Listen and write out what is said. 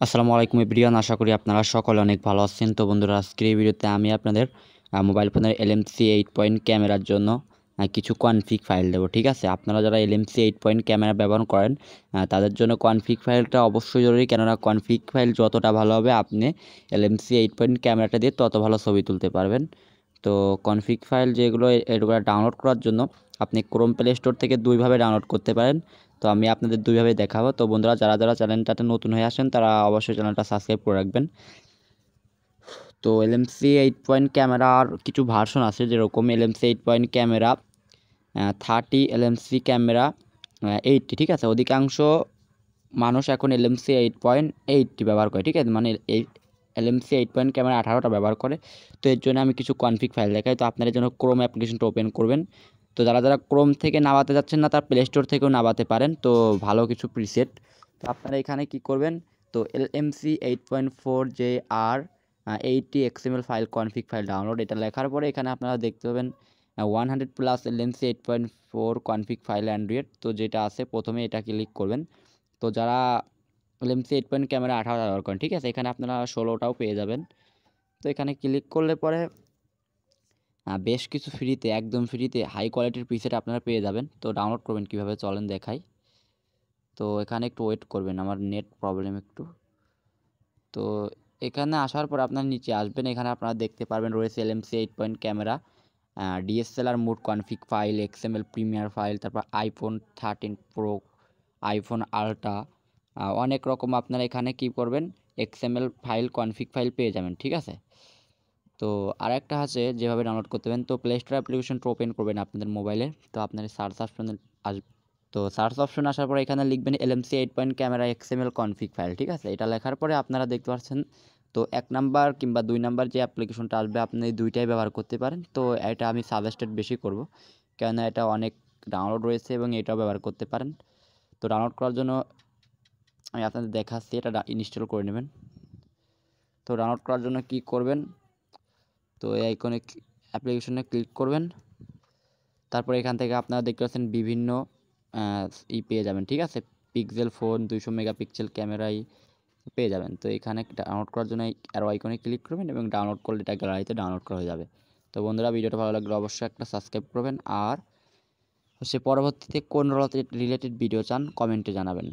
আসসালামু আলাইকুম এভরিওয়ান, আশা করি আপনারা সকলে অনেক ভালো আছেন। তো বন্ধুরা, আজকের এই ভিডিওতে আমি আপনাদের মোবাইল ফোনের এলএমসি 8 পয়েন্ট ক্যামেরার জন্য কিছু কনফিগ ফাইল দেবো। ঠিক আছে, আপনারা যারা এলএমসি 8 পয়েন্ট ক্যামেরা ব্যবহার করেন তাদের জন্য কনফিগ ফাইলটা অবশ্যই জরুরি, কেননা কনফিগ ফাইল যতটা ভালো হবে আপনি এলএমসি 8 পয়েন্ট ক্যামেরাটা দিয়ে তত ভালো ছবি তুলতে পারবেন। তো কনফিগ ফাইল যেগুলো এগুলো ডাউনলোড করার জন্য আপনি ক্রোম প্লে স্টোর থেকে দুইভাবে ডাউনলোড করতে পারেন। তো আমি আপনাদের দুইভাবে দেখাবো। তো বন্ধুরা, যারা যারা চ্যানেলটাতে নতুন হয়ে আসেন তারা অবশ্যই চ্যানেলটা সাবস্ক্রাইব করে রাখবেন। তো এলএমসি 8 পয়েন্ট ক্যামেরার কিছু ভার্সন আছে, যেরকম LMC 8 point camera 30, LMC camera 80। ঠিক আছে, অধিকাংশ মানুষ এখন এলএমসি 8.80 ব্যবহার করে। ঠিক আছে, মানে এই এলএমসি 8 পয়েন্ট ক্যামেরা 18টা ব্যবহার করে। তো এর জন্য আমি কিছু কনফিগ ফাইল দেখাই। তো আপনারা যেন ক্রোম অ্যাপ্লিকেশনটা ওপেন করবেন। তো যারা যারা ক্রোম থেকে নামাতে যাচ্ছেন না, তারা প্লে স্টোর থেকেও নামাতে পারেন। তো ভালো কিছু প্রিসেট। তো আপনারা এখানে কি করবেন, তো এলএমসি 8.4 যে আর 80 XML file config file download, এটা লেখার পরে এখানে আপনারা দেখতে পাবেন 100+ এলএমসি 8.4 কনফিগ ফাইল অ্যান্ড্রয়েড। তো যেটা আছে প্রথমে এটা ক্লিক করবেন। তো যারা এলএমসি 8 পয়েন্ট ক্যামেরা 18 ব্যবহার করেন, ঠিক আছে, এখানে আপনারা 16টাও পেয়ে যাবেন। তো এখানে ক্লিক করলে পরে বেশ কিছু ফ্রিতে, একদম ফ্রিতে হাই কোয়ালিটির প্রিসেট আপনারা পেয়ে যাবেন। তো ডাউনলোড করবেন কীভাবে চলেন দেখাই। তো এখানে একটু ওয়েট করবেন, আমার নেট প্রবলেম একটু। তো এখানে আসার পর আপনার নিচে আসবেন, এখানে আপনারা দেখতে পারবেন রয়েছে LMC 8 point camera DSLR mode config file, XML premier file, তারপর আইফোন 13 প্রো, আইফোন আল্ট্রা, অনেক রকম আপনারা এখানে কি করবেন এক্সএমএল ফাইল কনফিগ ফাইল পেয়ে যাবেন। ঠিক আছে, তো আরেকটা আছে যেভাবে ডাউনলোড করতে পারেন। তো প্লে স্টোর অ্যাপ্লিকেশনটা ওপেন করবেন আপনাদের মোবাইলে। তো আপনার সার্চ অপশনে আসবে। তো সার্চ অপশন আসার পরে এখানে লিখবেন LMC 8 point camera XML config file. ঠিক আছে, এটা লেখার পরে আপনারা দেখতে পাচ্ছেন তো 1 নাম্বার কিংবা 2 নাম্বার যে অ্যাপ্লিকেশনটা আসবে আপনি এই দুইটাই ব্যবহার করতে পারেন। তো এটা আমি সাজেস্টেড বেশি করব, কেননা এটা অনেক ডাউনলোড রয়েছে এবং এটাও ব্যবহার করতে পারেন। তো ডাউনলোড করার জন্য আমি আপনাদের দেখাচ্ছি, এটা ইনস্টল করে নেবেন। তো ডাউনলোড করার জন্য কি করবেন, তো এই আইকনে অ্যাপ্লিকেশনে ক্লিক করবেন। তারপরে এখান থেকে আপনারা দেখতে পাচ্ছেন বিভিন্ন পেয়ে যাবেন। ঠিক আছে, পিক্সেল ফোন 200 মেগাপিক্সেল ক্যামেরাই পেয়ে যাবেন। তো এখানে ডাউনলোড করার জন্য অ্যারো আইকনে ক্লিক করবেন এবং ডাউনলোড করলে এটা গ্যালারিতে ডাউনলোড করা হয়ে যাবে। তো বন্ধুরা, ভিডিওটা ভালো লাগলে অবশ্যই একটা সাবস্ক্রাইব করবেন, আর পরবর্তীতে কোন রিলেটেড ভিডিও চান কমেন্টে জানাবেন।